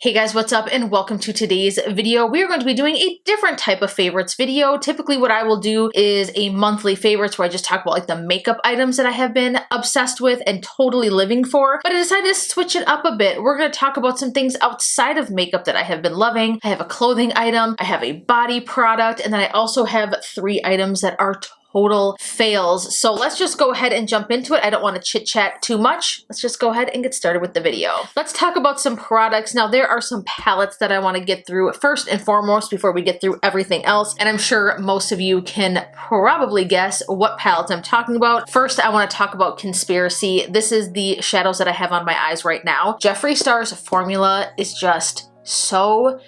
Hey guys, what's up and welcome to today's video. We are going to be doing a different type of favorites video. Typically what I will do is a monthly favorites where I just talk about like the makeup items that I have been obsessed with and totally living for. But I decided to switch it up a bit. We're going to talk about some things outside of makeup that I have been loving. I have a clothing item, I have a body product, and then I also have 3 items that are total fails. So let's just go ahead and jump into it. I don't want to chit chat too much. Let's just go ahead and get started with the video. Let's talk about some products. Now there are some palettes that I want to get through first and foremost before we get through everything else. And I'm sure most of you can probably guess what palettes I'm talking about. First, I want to talk about Conspiracy. This is the shadows that I have on my eyes right now. Jeffree Star's formula is just so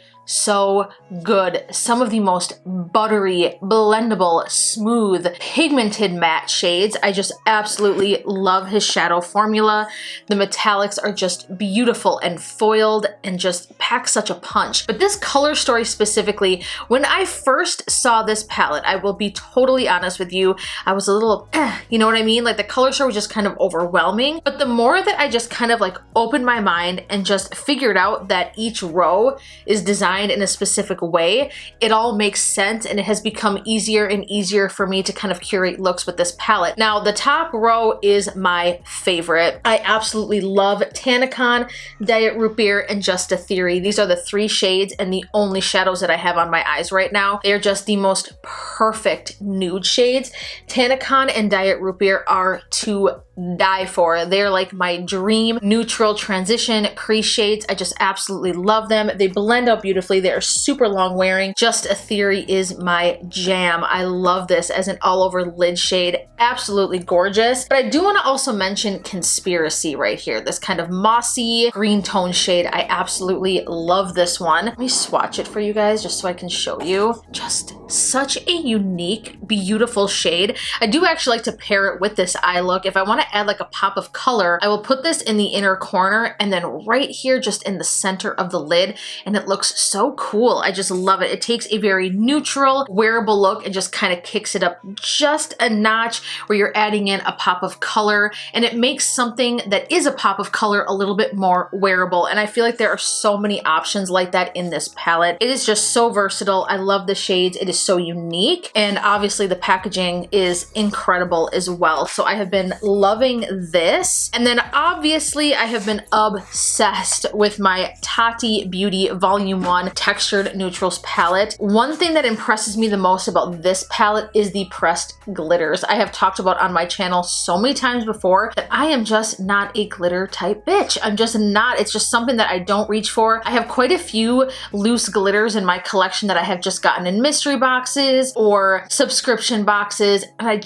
good. Some of the most buttery, blendable, smooth, pigmented matte shades. I just absolutely love his shadow formula. The metallics are just beautiful and foiled and just pack such a punch. But this color story specifically, when I first saw this palette, I will be totally honest with you, I was a little, you know what I mean? Like the color story was just kind of overwhelming. But the more that I just kind of like opened my mind and just figured out that each row is designed in a specific way, it all makes sense and it has become easier and easier for me to kind of curate looks with this palette. Now the top row is my favorite. I absolutely love Tanacon, Diet Root Beer, and Just a Theory. These are the 3 shades and the only shadows that I have on my eyes right now. They are just the most perfect nude shades. Tanacon and Diet Root Beer are to die for. They're like my dream neutral transition crease shades. I just absolutely love them. They blend out beautifully. They are super long wearing. Just a Theory is my jam. I love this as an all over lid shade. Absolutely gorgeous. But I do want to also mention Conspiracy right here. This kind of mossy green tone shade. I absolutely love this one. Let me swatch it for you guys just so I can show you. Just such a unique, beautiful shade. I do actually like to pair it with this eye look. If I want to add like a pop of color, I will put this in the inner corner and then right here just in the center of the lid, and it looks so cool. I just love it. It takes a very neutral, wearable look and just kind of kicks it up just a notch where you're adding in a pop of color, and it makes something that is a pop of color a little bit more wearable. And I feel like there are so many options like that in this palette. It is just so versatile. I love the shades. It is so unique, and obviously the packaging is incredible as well. So I have been loving this. And then obviously I have been obsessed with my Tati Beauty Volume 1 Textured Neutrals palette. One thing that impresses me the most about this palette is the pressed glitters. I have talked about on my channel so many times before that I am just not a glitter type bitch. I'm just not. It's just something that I don't reach for. I have quite a few loose glitters in my collection that I have just gotten in mystery boxes or subscription boxes, and I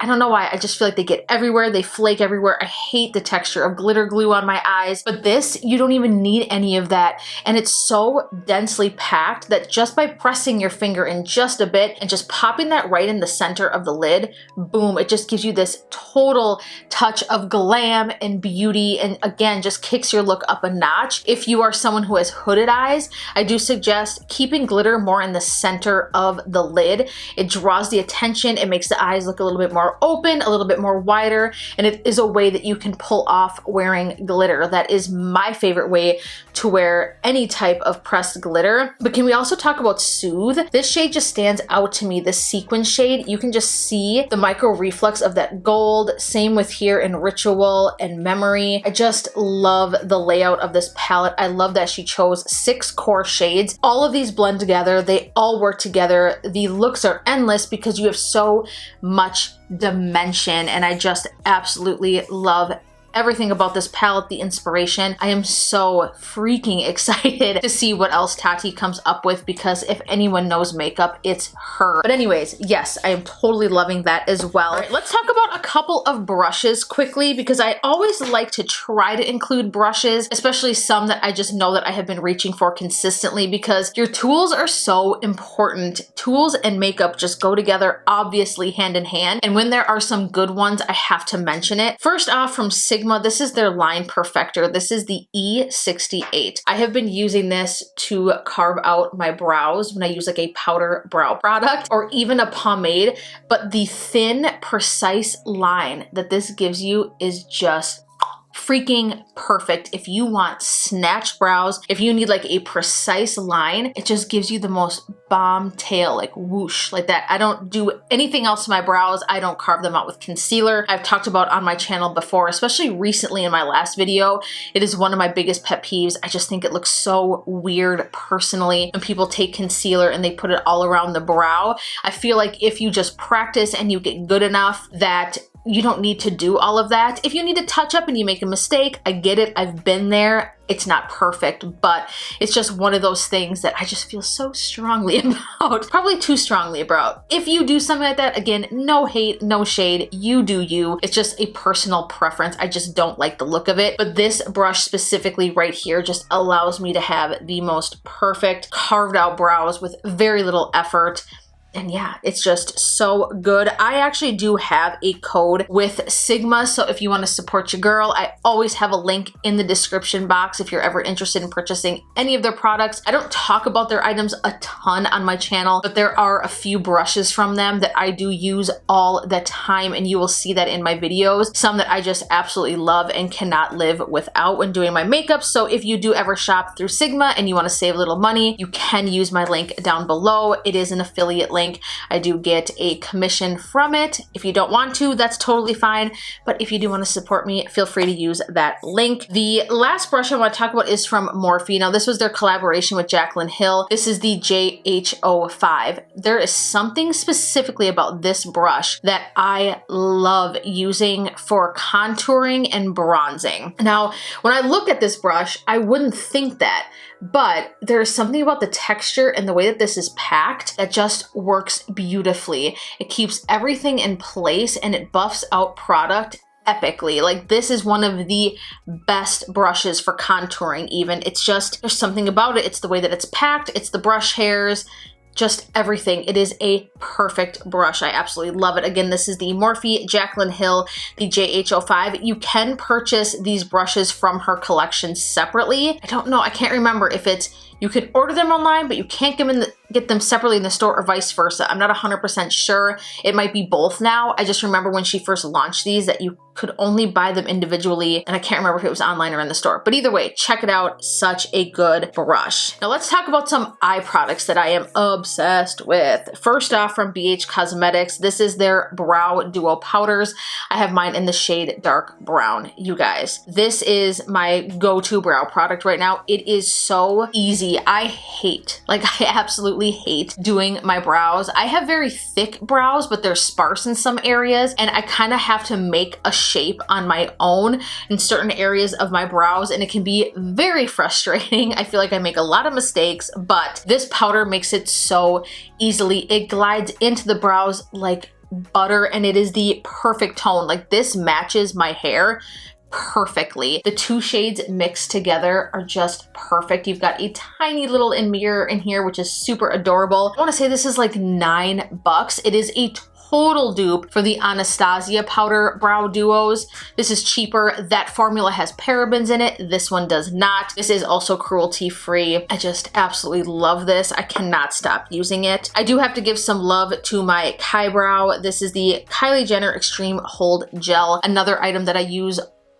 don't know why, I just feel like they get everywhere, they flake everywhere. I hate the texture of glitter glue on my eyes, but this, you don't even need any of that, and it's so densely packed that just by pressing your finger in just a bit and just popping that right in the center of the lid, boom, it just gives you this total touch of glam and beauty, and again, just kicks your look up a notch. If you are someone who has hooded eyes, I do suggest keeping glitter more in the center of the lid. It draws the attention, it makes the eyes look a little bit more open, a little bit more wider, and it is a way that you can pull off wearing glitter. That is my favorite way to wear any type of pressed glitter. But can we also talk about Soothe? This shade just stands out to me, this sequin shade. You can just see the micro reflex of that gold. Same with here in Ritual and Memory. I just love the layout of this palette. I love that she chose 6 core shades. All of these blend together. They all work together. The looks are endless because you have so much dimension, and I just absolutely love everything about this palette, the inspiration. I am so freaking excited to see what else Tati comes up with, because if anyone knows makeup, it's her. But anyways, yes, I am totally loving that as well. All right, let's talk about a couple of brushes quickly, because I always like to try to include brushes, especially some that I just know that I have been reaching for consistently, because your tools are so important. Tools and makeup just go together, obviously hand in hand. And when there are some good ones, I have to mention it. First off, from Sigma, this is their line perfector. This is the E68. I have been using this to carve out my brows when I use like a powder brow product or even a pomade, but the thin, precise line that this gives you is just freaking perfect if you want snatched brows, if you need like a precise line. It just gives you the most bomb tail, like whoosh, like that. I don't do anything else to my brows. I don't carve them out with concealer. I've talked about on my channel before, especially recently in my last video. It is one of my biggest pet peeves. I just think it looks so weird personally when people take concealer and they put it all around the brow. I feel like if you just practice and you get good enough that you don't need to do all of that. If you need to touch up and you make a mistake, I get it. I've been there. It's not perfect, but it's just one of those things that I just feel so strongly about. Probably too strongly about. If you do something like that, again, no hate, no shade. You do you. It's just a personal preference. I just don't like the look of it. But this brush specifically right here just allows me to have the most perfect carved out brows with very little effort. And yeah, it's just so good. I actually do have a code with Sigma, so if you want to support your girl, I always have a link in the description box if you're ever interested in purchasing any of their products. I don't talk about their items a ton on my channel, but there are a few brushes from them that I do use all the time, and you will see that in my videos. Some that I just absolutely love and cannot live without when doing my makeup. So if you do ever shop through Sigma and you want to save a little money, you can use my link down below. It is an affiliate link. I do get a commission from it. If you don't want to, that's totally fine. But if you do want to support me, feel free to use that link. The last brush I want to talk about is from Morphe. Now, this was their collaboration with Jaclyn Hill. This is the JEFFREE. There is something specifically about this brush that I love using for contouring and bronzing. Now, when I look at this brush, I wouldn't think that, but there's something about the texture and the way that this is packed that just works beautifully. It keeps everything in place and it buffs out product epically. Like, this is one of the best brushes for contouring even. It's just, there's something about it. It's the way that it's packed, it's the brush hairs, just everything. It is a perfect brush. I absolutely love it. Again, this is the Morphe Jaclyn Hill, the JH05. You can purchase these brushes from her collection separately. I don't know, I can't remember if it's, you could order them online, but you can't get them separately in the store or vice versa. I'm not 100% sure. It might be both now. I just remember when she first launched these that you could only buy them individually, and I can't remember if it was online or in the store. But either way, check it out. Such a good brush. Now let's talk about some eye products that I am obsessed with. First off, from BH Cosmetics, this is their Brow Duo Powders. I have mine in the shade Dark Brown. You guys, this is my go-to brow product right now. It is so easy. I absolutely hate doing my brows. I have very thick brows, but they're sparse in some areas, and I kind of have to make a shape on my own in certain areas of my brows, and it can be very frustrating. I feel like I make a lot of mistakes, but this powder makes it so easily. It glides into the brows like butter, and it is the perfect tone. Like, this matches my hair perfectly. The two shades mixed together are just perfect. You've got a tiny little mirror in here, which is super adorable. I want to say this is like $9. It is a total dupe for the Anastasia powder brow duos. This is cheaper. That formula has parabens in it. This one does not. This is also cruelty free. I just absolutely love this. I cannot stop using it. I do have to give some love to my Kybrow. This is the Kylie Jenner Extreme Hold Gel, another item that I use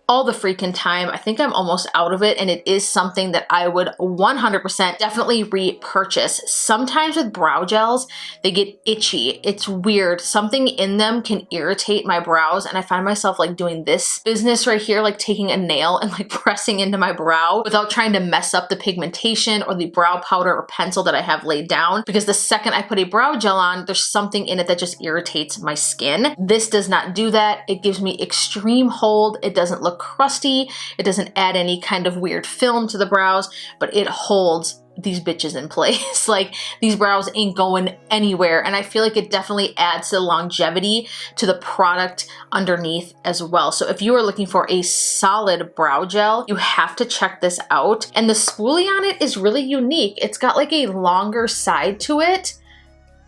all the freaking time. I think I'm almost out of it, and it is something that I would 100% definitely repurchase. Sometimes with brow gels, they get itchy. It's weird. Something in them can irritate my brows, and I find myself like doing this business right here, like taking a nail and like pressing into my brow without trying to mess up the pigmentation or the brow powder or pencil that I have laid down, because the second I put a brow gel on, there's something in it that just irritates my skin. This does not do that. It gives me extreme hold. It doesn't look crusty. It doesn't add any kind of weird film to the brows, but it holds these bitches in place. Like, these brows ain't going anywhere, and I feel like it definitely adds to the longevity to the product underneath as well. So if you are looking for a solid brow gel, you have to check this out. And the spoolie on it is really unique. It's got like a longer side to it.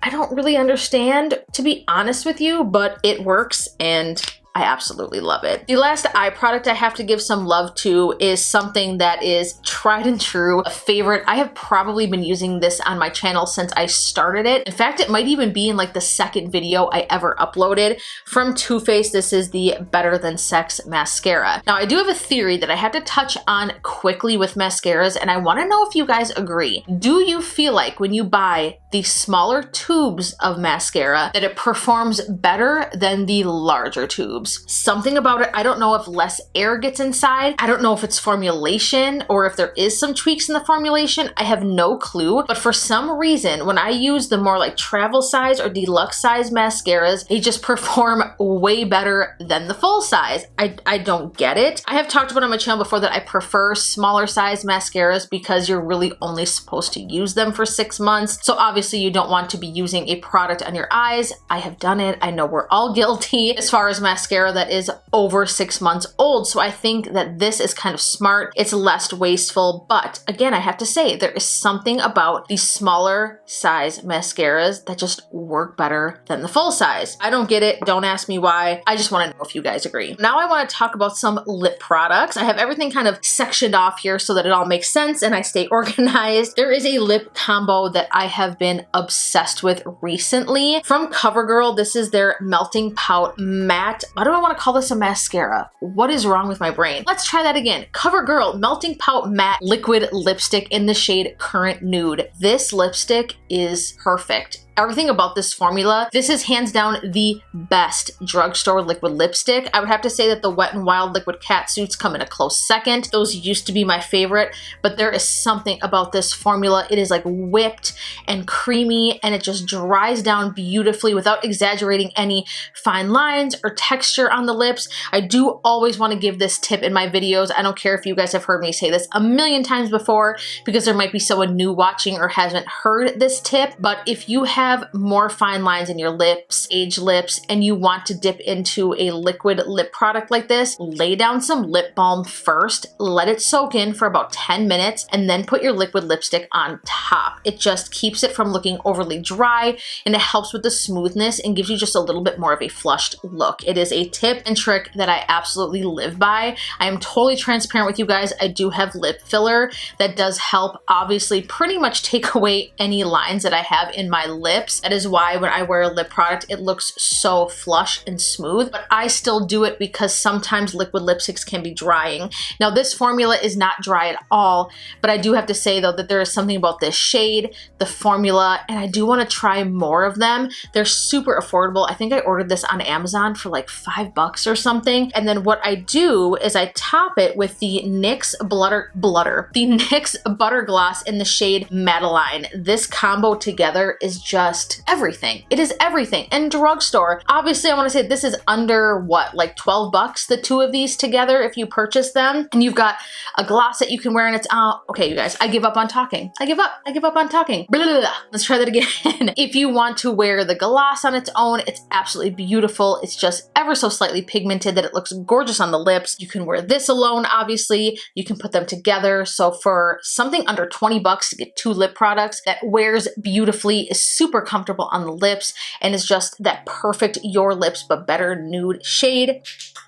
I don't really understand, to be honest with you, but it works, and I absolutely love it. The last eye product I have to give some love to is something that is tried and true, a favorite. I have probably been using this on my channel since I started it. In fact, it might even be in like the second video I ever uploaded from Too Faced. This is the Better Than Sex mascara. Now, I do have a theory that I have to touch on quickly with mascaras, and I want to know if you guys agree. Do you feel like when you buy the smaller tubes of mascara that it performs better than the larger tubes? Something about it, I don't know if less air gets inside. I don't know if it's formulation or if there is some tweaks in the formulation. I have no clue, but for some reason, when I use the more like travel size or deluxe size mascaras, they just perform way better than the full size. I don't get it. I have talked about on my channel before that I prefer smaller size mascaras because you're really only supposed to use them for 6 months. So obviously you don't want to be using a product on your eyes. I have done it. I know we're all guilty as far as mascara that is over 6 months old. So I think that this is kind of smart. It's less wasteful, but again, I have to say there is something about these smaller size mascaras that just work better than the full size. I don't get it. Don't ask me why. I just want to know if you guys agree. Now I want to talk about some lip products. I have everything kind of sectioned off here so that it all makes sense and I stay organized. There is a lip combo that I have been obsessed with recently from CoverGirl. This is their Melting Pout Matte. Why do I want to call this a mascara? What is wrong with my brain? Let's try that again. CoverGirl Melting Pout Matte Liquid Lipstick in the shade Current Nude. This lipstick is perfect. Everything about this formula, this is hands down the best drugstore liquid lipstick. I would have to say that the Wet n Wild liquid catsuits come in a close second. Those used to be my favorite, but there is something about this formula. It is like whipped and creamy and it just dries down beautifully without exaggerating any fine lines or texture on the lips. I do always want to give this tip in my videos. I don't care if you guys have heard me say this a million times before because there might be someone new watching or hasn't heard this tip, but if you have more fine lines in your lips, aged lips, and you want to dip into a liquid lip product like this, lay down some lip balm first, let it soak in for about 10 minutes, and then put your liquid lipstick on top. It just keeps it from looking overly dry, and it helps with the smoothness and gives you just a little bit more of a flushed look. It is a tip and trick that I absolutely live by. I am totally transparent with you guys. I do have lip filler that does help obviously pretty much take away any lines that I have in my lips. That is why when I wear a lip product, it looks so flush and smooth, but I still do it because sometimes liquid lipsticks can be drying. Now this formula is not dry at all, but I do have to say though that there is something about this shade, the formula, and I do want to try more of them. They're super affordable. I think I ordered this on Amazon for like $5 or something. And then what I do is I top it with the NYX NYX Butter Gloss in the shade Madeline. This combo together is just everything. It is everything. And drugstore, obviously I want to say this is under what, like $12, the two of these together if you purchase them. And you've got a gloss that you can wear and it's, okay you guys, I give up on talking. I give up on talking. Blah, blah, blah. Let's try that again. If you want to wear the gloss on its own, it's absolutely beautiful. It's just ever so slightly pigmented that it looks gorgeous on the lips. You can wear this alone, obviously. You can put them together. So for something under $20 to get two lip products that wears beautifully, is super comfortable on the lips, and is just that perfect your lips but better nude shade.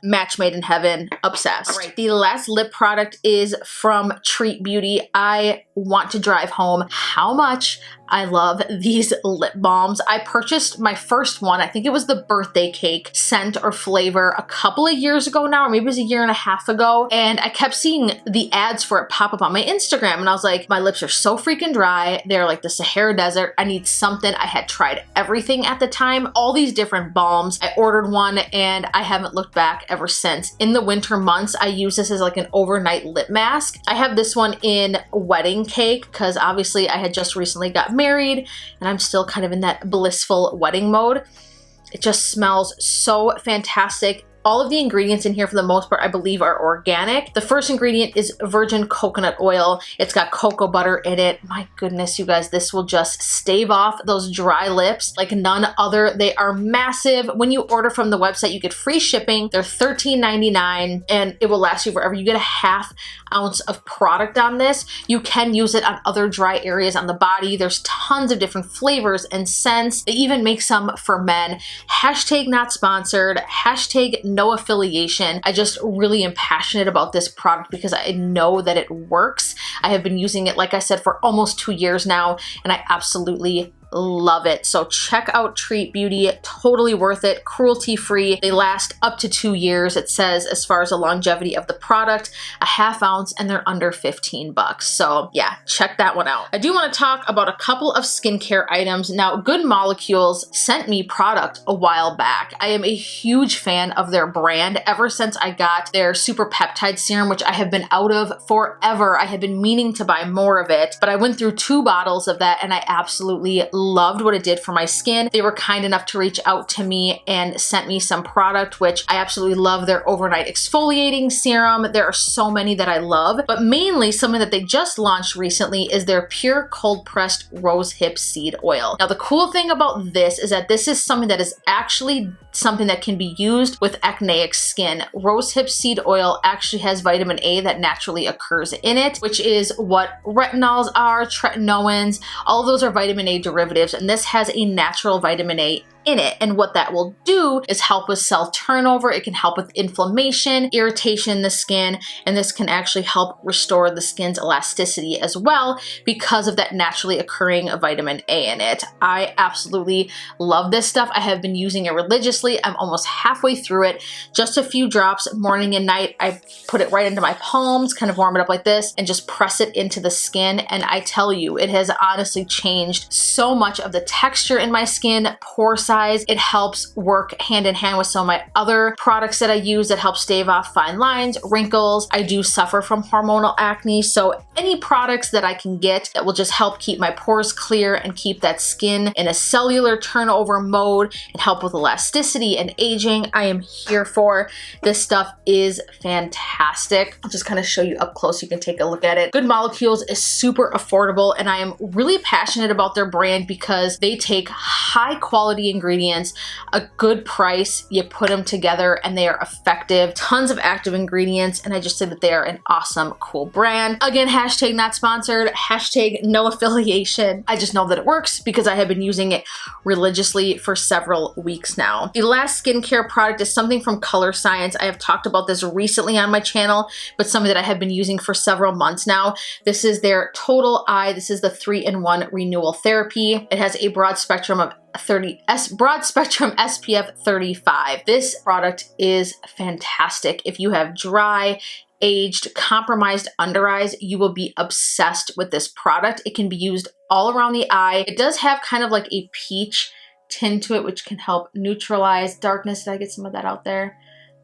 Match made in heaven. Obsessed. All right, the last lip product is from Treat Beauty. I want to drive home how much I love these lip balms. I purchased my first one, I think it was the birthday cake scent or flavor a couple of years ago now, or maybe it was a year and a half ago, and I kept seeing the ads for it pop up on my Instagram, and I was like, my lips are so freaking dry. They're like the Sahara Desert. I need something. I had tried everything at the time, all these different balms. I ordered one and I haven't looked back ever since. In the winter months, I use this as like an overnight lip mask. I have this one in Wedding Cake because obviously I had just recently got married and I'm still kind of in that blissful wedding mode. It just smells so fantastic. All of the ingredients in here for the most part I believe are organic. The first ingredient is virgin coconut oil. It's got cocoa butter in it. My goodness, you guys, this will just stave off those dry lips like none other. They are massive. When you order from the website, you get free shipping. They're $13.99 and it will last you forever. You get a ½ ounce of product on this. You can use it on other dry areas on the body. There's tons of different flavors and scents. They even make some for men. Hashtag not sponsored. Hashtag no affiliation. I just really am passionate about this product because I know that it works. I have been using it, like I said, for almost 2 years now, and I absolutely love it. So check out Treat Beauty, totally worth it, cruelty-free. They last up to 2 years. It says as far as the longevity of the product, a ½ ounce, and they're under 15 bucks. So yeah, check that one out. I do want to talk about a couple of skincare items. Now, Good Molecules sent me product a while back. I am a huge fan of their brand ever since I got their Super Peptide Serum, which I have been out of forever. I have been meaning to buy more of it, but I went through 2 bottles of that and I absolutely loved what it did for my skin. They were kind enough to reach out to me and sent me some product, which I absolutely love. Their overnight exfoliating serum. There are so many that I love, but mainly something that they just launched recently is their pure cold pressed rosehip seed oil. Now, the cool thing about this is that this is something that is actually something that can be used with acneic skin. Rosehip seed oil actually has vitamin A that naturally occurs in it, which is what retinols are, tretinoins, all of those are vitamin A derivatives, and this has a natural vitamin A in it. And what that will do is help with cell turnover. It can help with inflammation, irritation in the skin, and this can actually help restore the skin's elasticity as well because of that naturally occurring vitamin A in it. I absolutely love this stuff. I have been using it religiously. I'm almost halfway through it. Just a few drops morning and night. I put it right into my palms, kind of warm it up like this, and just press it into the skin. And I tell you, it has honestly changed so much of the texture in my skin, pore size. It helps work hand in hand with some of my other products that I use that help stave off fine lines, wrinkles. I do suffer from hormonal acne, so any products that I can get that will just help keep my pores clear and keep that skin in a cellular turnover mode and help with elasticity and aging, I am here for. This stuff is fantastic. I'll just kind of show you up close so you can take a look at it. Good Molecules is super affordable, and I am really passionate about their brand because they take high quality ingredients, a good price, you put them together and they are effective, tons of active ingredients, and I just say that they are an awesome, cool brand. Again, hashtag not sponsored, hashtag no affiliation. I just know that it works because I have been using it religiously for several weeks now. The last skincare product is something from Color Science. I have talked about this recently on my channel, but something that I have been using for several months now. This is their Total Eye. This is the 3-in-1 Renewal Therapy. It has a broad spectrum SPF 35. This product is fantastic. If you have dry, aged, compromised under eyes, you will be obsessed with this product. It can be used all around the eye. It does have kind of like a peach tint to it, which can help neutralize darkness. Did I get some of that out there?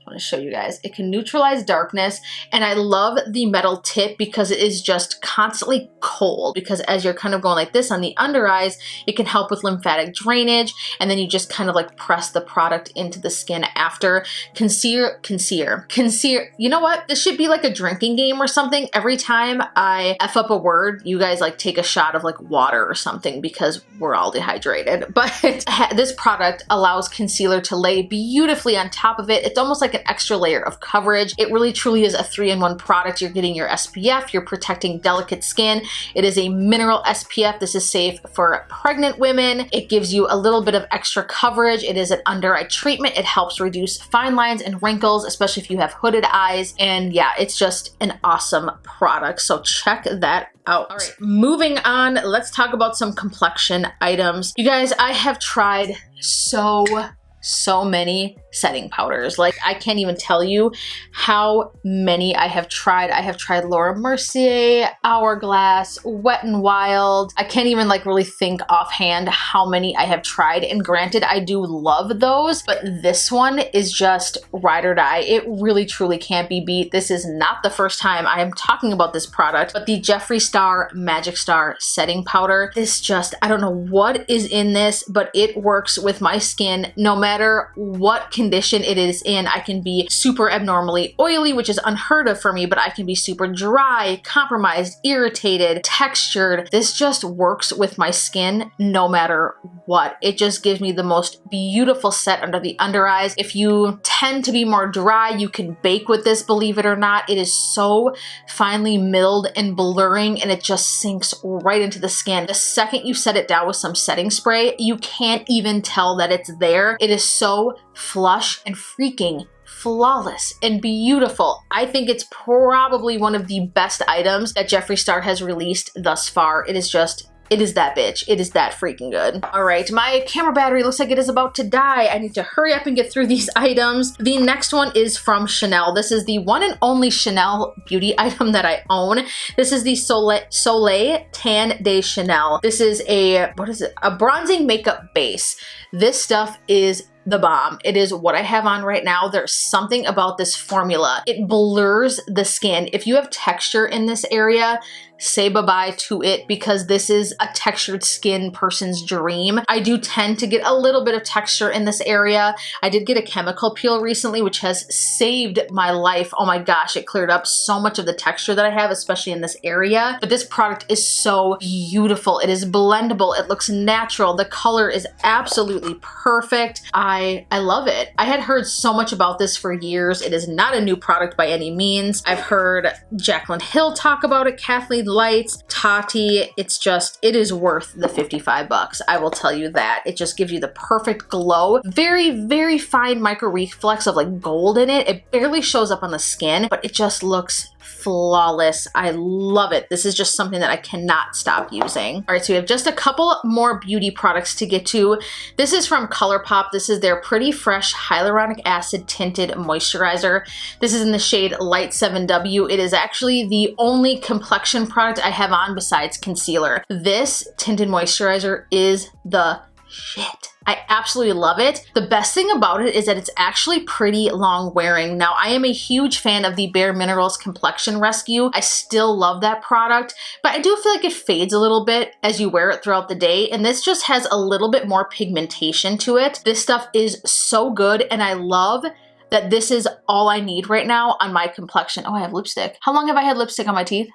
I want to show you guys. It can neutralize darkness, and I love the metal tip because it is just constantly cold, because as you're kind of going like this on the under eyes, it can help with lymphatic drainage, and then you just kind of like press the product into the skin after. Concealer. You know what? This should be like a drinking game or something. Every time I F up a word, you guys like take a shot of like water or something because we're all dehydrated. But this product allows concealer to lay beautifully on top of it. It's almost like an extra layer of coverage. It really truly is a 3-in-1 product. You're getting your SPF, you're protecting delicate skin. It is a mineral SPF. This is safe for pregnant women. It gives you a little bit of extra coverage. It is an under eye treatment. It helps reduce fine lines and wrinkles, especially if you have hooded eyes. And yeah, it's just an awesome product. So check that out. All right, moving on, let's talk about some complexion items. You guys, I have tried so many setting powders. Like, I can't even tell you how many I have tried. I have tried Laura Mercier, Hourglass, Wet n Wild. I can't even like really think offhand how many I have tried. And granted, I do love those, but this one is just ride or die. It really truly can't be beat. This is not the first time I am talking about this product, but the Jeffree Star Magic Star setting powder. This just, I don't know what is in this, but it works with my skin no matter what condition it is in. I can be super abnormally oily, which is unheard of for me, but I can be super dry, compromised, irritated, textured. This just works with my skin no matter what. It just gives me the most beautiful set under the under eyes. If you tend to be more dry, you can bake with this, believe it or not. It is so finely milled and blurring, and it just sinks right into the skin. The second you set it down with some setting spray, you can't even tell that it's there. It is so flush and freaking flawless and beautiful. I think it's probably one of the best items that Jeffree Star has released thus far. It is just, it is that bitch. It is that freaking good. All right, my camera battery looks like it is about to die. I need to hurry up and get through these items. The next one is from Chanel. This is the one and only Chanel beauty item that I own. This is the Soleil Tan de Chanel. This is a, what is it? A bronzing makeup base. This stuff is the bomb. It is what I have on right now. There's something about this formula. It blurs the skin. If you have texture in this area, say bye-bye to it, because this is a textured skin person's dream. I do tend to get a little bit of texture in this area. I did get a chemical peel recently, which has saved my life. Oh my gosh, it cleared up so much of the texture that I have, especially in this area. But this product is so beautiful. It is blendable. It looks natural. The color is absolutely perfect. I love it. I had heard so much about this for years. It is not a new product by any means. I've heard Jaclyn Hill talk about it, Kathleen Lights, Tati. It's just, it is worth the 55 bucks. I will tell you that. It just gives you the perfect glow. Very, very fine micro reflex of like gold in it. It barely shows up on the skin, but it just looks flawless. I love it. This is just something that I cannot stop using. All right, so we have just a couple more beauty products to get to. This is from ColourPop. This is their Pretty Fresh Hyaluronic Acid Tinted Moisturizer. This is in the shade Light 7W. It is actually the only complexion product I have on besides concealer. This tinted moisturizer is the shit. I absolutely love it. The best thing about it is that it's actually pretty long wearing. Now, I am a huge fan of the Bare Minerals Complexion Rescue. I still love that product, but I do feel like it fades a little bit as you wear it throughout the day, and this just has a little bit more pigmentation to it. This stuff is so good, and I love that this is all I need right now on my complexion. Oh, I have lipstick. How long have I had lipstick on my teeth?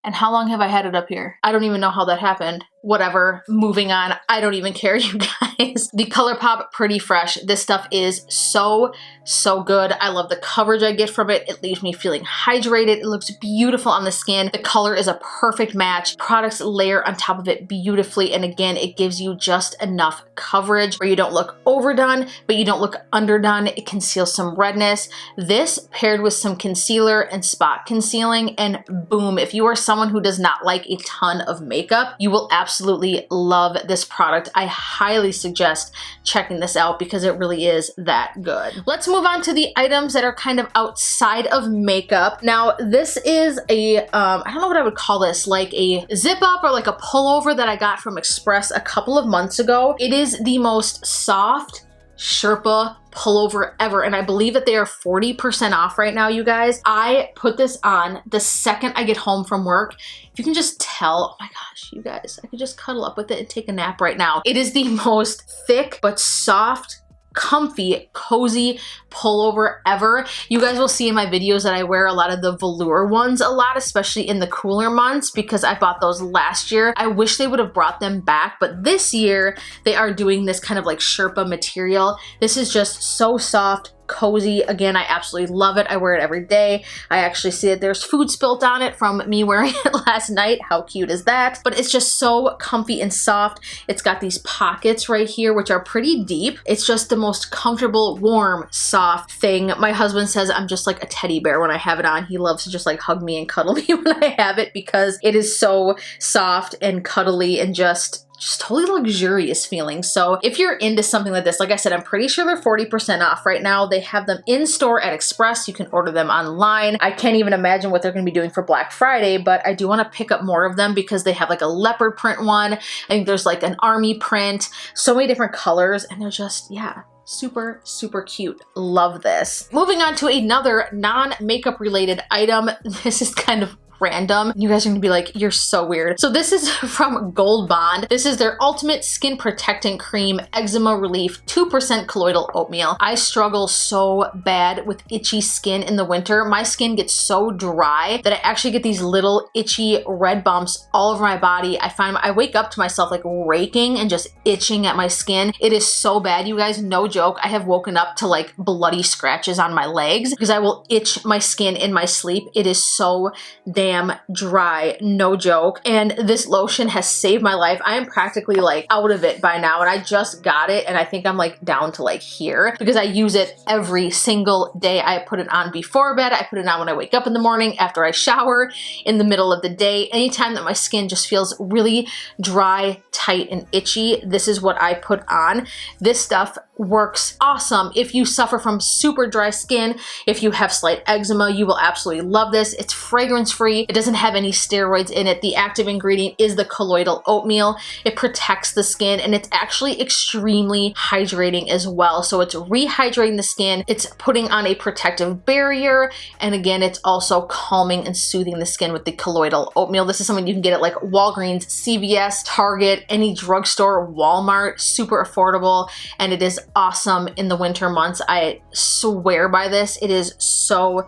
And how long have I had it up here? I don't even know how that happened. Whatever, moving on. I don't even care, you guys. The ColourPop Pretty Fresh. This stuff is so, so good. I love the coverage I get from it. It leaves me feeling hydrated. It looks beautiful on the skin. The color is a perfect match. Products layer on top of it beautifully. And again, it gives you just enough coverage where you don't look overdone, but you don't look underdone. It conceals some redness. This paired with some concealer and spot concealing, and boom, if you are someone who does not like a ton of makeup, you will absolutely love this product. I highly suggest checking this out because it really is that good. Let's move on to the items that are kind of outside of makeup. Now, this is a, I don't know what I would call this, like a zip up or like a pullover that I got from Express a couple of months ago. It is the most soft Sherpa pullover ever, and I believe that they are 40% off right now, you guys. I put this on the second I get home from work. If you can just tell, oh my gosh, you guys, I could just cuddle up with it and take a nap right now. It is the most thick but soft, comfy, cozy pullover ever. You guys will see in my videos that I wear a lot of the velour ones a lot, especially in the cooler months, because I bought those last year. I wish they would have brought them back, but this year they are doing this kind of like Sherpa material. This is just so soft, cozy. Again, I absolutely love it. I wear it every day. I actually see that there's food spilt on it from me wearing it last night. How cute is that? But it's just so comfy and soft. It's got these pockets right here, which are pretty deep. It's just the most comfortable, warm, soft thing. My husband says I'm just like a teddy bear when I have it on. He loves to just like hug me and cuddle me when I have it because it is so soft and cuddly and just totally luxurious feeling. So if you're into something like this, like I said, I'm pretty sure they're 40% off right now. They have them in store at Express. You can order them online. I can't even imagine what they're going to be doing for Black Friday, but I do want to pick up more of them because they have like a leopard print one. I think there's like an army print, so many different colors, and they're just, yeah, super, super cute. Love this. Moving on to another non-makeup related item. This is kind of random. You guys are gonna be like, you're so weird. So this is from Gold Bond. This is their Ultimate Skin Protectant Cream Eczema Relief 2% Colloidal Oatmeal. I struggle so bad with itchy skin in the winter. My skin gets so dry that I actually get these little itchy red bumps all over my body. I find I wake up to myself like raking and just itching at my skin. It is so bad, you guys, no joke. I have woken up to like bloody scratches on my legs because I will itch my skin in my sleep. It is so damn damn dry, no joke. And this lotion has saved my life. I am practically like out of it by now, and I just got it and I think I'm like down to like here because I use it every single day. I put it on before bed, I put it on when I wake up in the morning, after I shower, in the middle of the day, anytime that my skin just feels really dry, tight, and itchy, this is what I put on. This stuff works awesome. If you suffer from super dry skin, if you have slight eczema, you will absolutely love this. It's fragrance free. It doesn't have any steroids in it. The active ingredient is the colloidal oatmeal. It protects the skin and it's actually extremely hydrating as well. So it's rehydrating the skin. It's putting on a protective barrier. And again, it's also calming and soothing the skin with the colloidal oatmeal. This is something you can get at like Walgreens, CVS, Target, any drugstore, Walmart, super affordable. And it is awesome in the winter months. I swear by this. It is so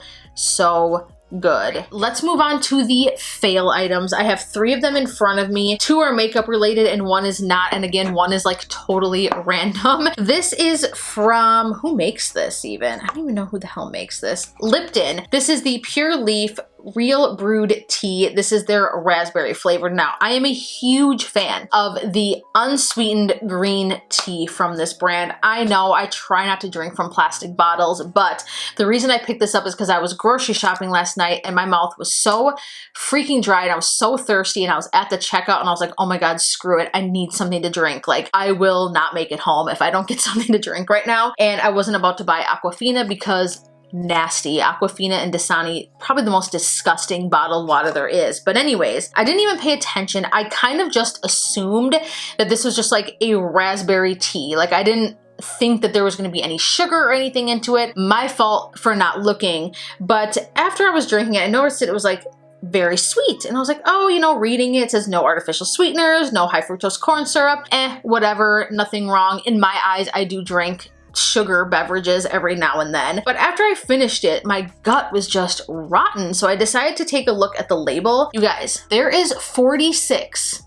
good. Let's move on to the fail items. I have 3 of them in front of me. 2 are makeup related and 1 is not. And again, 1 is like totally random. This is from, who makes this even? I don't even know who the hell makes this. Lipton. This is the Pure Leaf Real Brewed Tea. This is their raspberry flavored. Now, I am a huge fan of the unsweetened green tea from this brand. I know I try not to drink from plastic bottles, but the reason I picked this up is because I was grocery shopping last night and my mouth was so freaking dry and I was so thirsty and I was at the checkout and I was like, oh my God, screw it. I need something to drink. Like, I will not make it home if I don't get something to drink right now. And I wasn't about to buy Aquafina because nasty. Aquafina and Dasani, probably the most disgusting bottled water there is. But anyways, I didn't even pay attention. I kind of just assumed that this was just like a raspberry tea. Like, I didn't think that there was going to be any sugar or anything into it. My fault for not looking. But after I was drinking it, I noticed that it was like very sweet. And I was like, oh, you know, reading it says no artificial sweeteners, no high fructose corn syrup, whatever, nothing wrong. In my eyes, I do drink sugar beverages every now and then. But after I finished it, my gut was just rotten. So I decided to take a look at the label. You guys, there is 46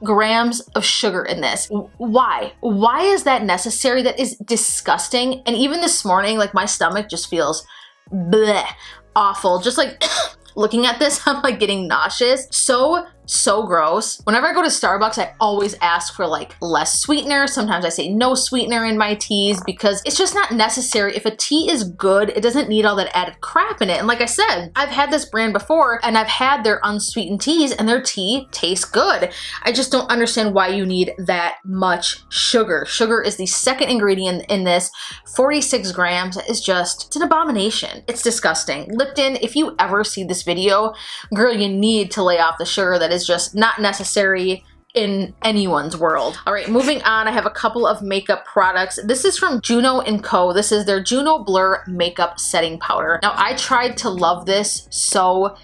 grams of sugar in this. Why? Why is that necessary? That is disgusting. And even this morning, like, my stomach just feels bleh, awful. Just like looking at this, I'm like getting nauseous. So gross. Whenever I go to Starbucks, I always ask for like less sweetener. Sometimes I say no sweetener in my teas because it's just not necessary. If a tea is good, it doesn't need all that added crap in it. And like I said, I've had this brand before and I've had their unsweetened teas and their tea tastes good. I just don't understand why you need that much sugar. Sugar is the second ingredient in this. 46 grams is just, it's an abomination. It's disgusting. Lipton, if you ever see this video, girl, you need to lay off the sugar that is just not necessary in anyone's world. All right, moving on, I have a couple of makeup products. This is from Juno & Co. This is their Juno Blur Makeup Setting Powder. Now, I tried to love this so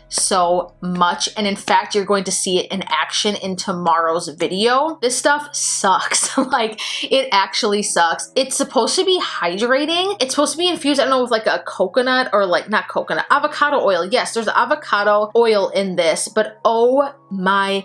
much, and in fact, you're going to see it in action in tomorrow's video. This stuff sucks. Like, it actually sucks. It's supposed to be hydrating. It's supposed to be infused, I don't know, with like a coconut or like, not coconut, avocado oil. Yes, there's avocado oil in this, but oh my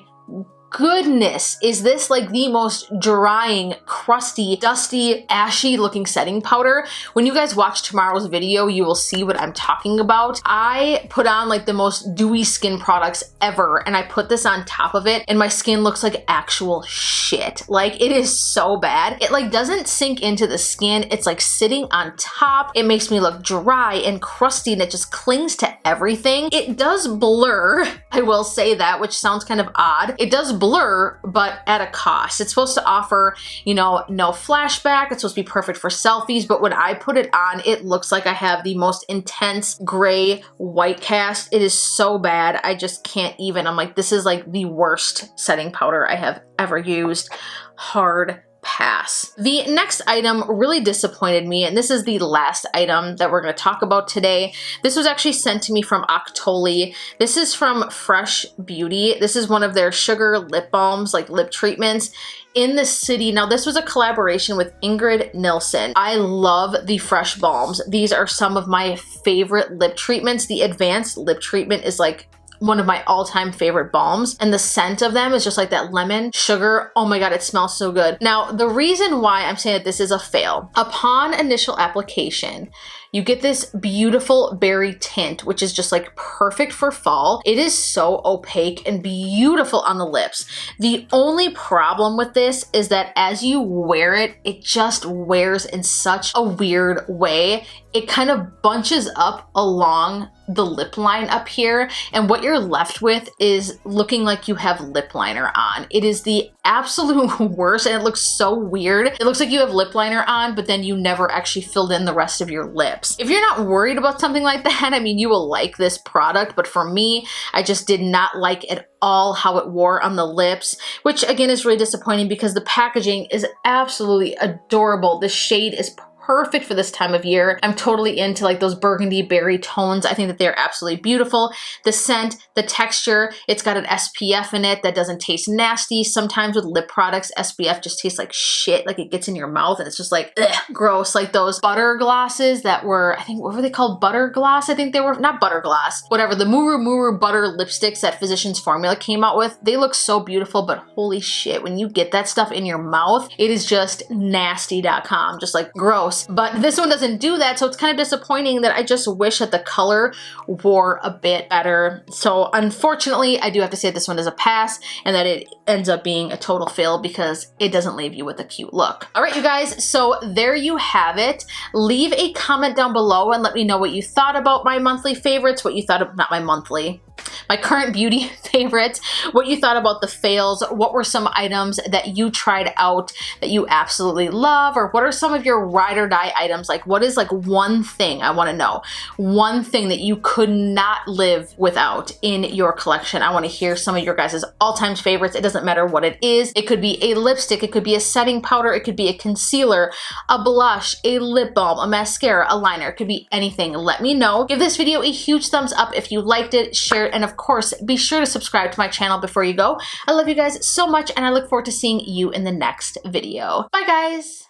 goodness, is this like the most drying, crusty, dusty, ashy looking setting powder. When you guys watch tomorrow's video, you will see what I'm talking about. I put on like the most dewy skin products ever, and I put this on top of it and my skin looks like actual shit. Like, it is so bad. It like doesn't sink into the skin. It's like sitting on top. It makes me look dry and crusty and it just clings to everything. It does blur, I will say that, which sounds kind of odd. It does blur, but at a cost. It's supposed to offer, you know, no flashback. It's supposed to be perfect for selfies, but when I put it on, it looks like I have the most intense gray white cast. It is so bad. I just can't even. I'm like, this is like the worst setting powder I have ever used. Hard pass. The next item really disappointed me, and this is the last item that we're going to talk about today. This was actually sent to me from Octoly. This is from Fresh Beauty. This is one of their sugar lip balms, like lip treatments in the city. Now, this was a collaboration with Ingrid Nilsson. I love the Fresh balms. These are some of my favorite lip treatments. The advanced lip treatment is like one of my all-time favorite balms, and the scent of them is just like that lemon sugar. Oh my God, it smells so good. Now, the reason why I'm saying that this is a fail, upon initial application, You get this beautiful berry tint, which is just like perfect for fall. It is so opaque and beautiful on the lips. The only problem with this is that as you wear it, it just wears in such a weird way. It kind of bunches up along the lip line up here, and what you're left with is looking like you have lip liner on. It is the absolute worst, and it looks so weird. It looks like you have lip liner on, but then you never actually filled in the rest of your lips. If you're not worried about something like that, I mean, you will like this product, but for me, I just did not like at all how it wore on the lips, which again is really disappointing because the packaging is absolutely adorable. The shade is perfect for this time of year. I'm totally into like those burgundy berry tones. I think that they're absolutely beautiful. The scent, the texture, it's got an SPF in it that doesn't taste nasty. Sometimes with lip products, SPF just tastes like shit, like it gets in your mouth and it's just like, ugh, gross. Like those butter glosses that were, I think, what were they called? Butter gloss? I think they were, not butter gloss, whatever. The Muru Muru butter lipsticks that Physicians Formula came out with, they look so beautiful, but holy shit, when you get that stuff in your mouth, it is just nasty.com, just like gross. But this one doesn't do that, so it's kind of disappointing that I just wish that the color wore a bit better. So unfortunately, I do have to say this one is a pass and that it ends up being a total fail because it doesn't leave you with a cute look. All right, you guys, so there you have it. Leave a comment down below and let me know what you thought about my monthly favorites, what you thought of, not my monthly, my current beauty favorites, what you thought about the fails, what were some items that you tried out that you absolutely love, or what are some of your ride or die items? Like what is like one thing, I want to know, one thing that you could not live without in your collection. I want to hear some of your guys' all-time favorites. It doesn't matter what it is. It could be a lipstick, it could be a setting powder, it could be a concealer, a blush, a lip balm, a mascara, a liner, it could be anything. Let me know. Give this video a huge thumbs up if you liked it, share it, and of course, be sure to subscribe to my channel before you go. I love you guys so much, and I look forward to seeing you in the next video. Bye, guys!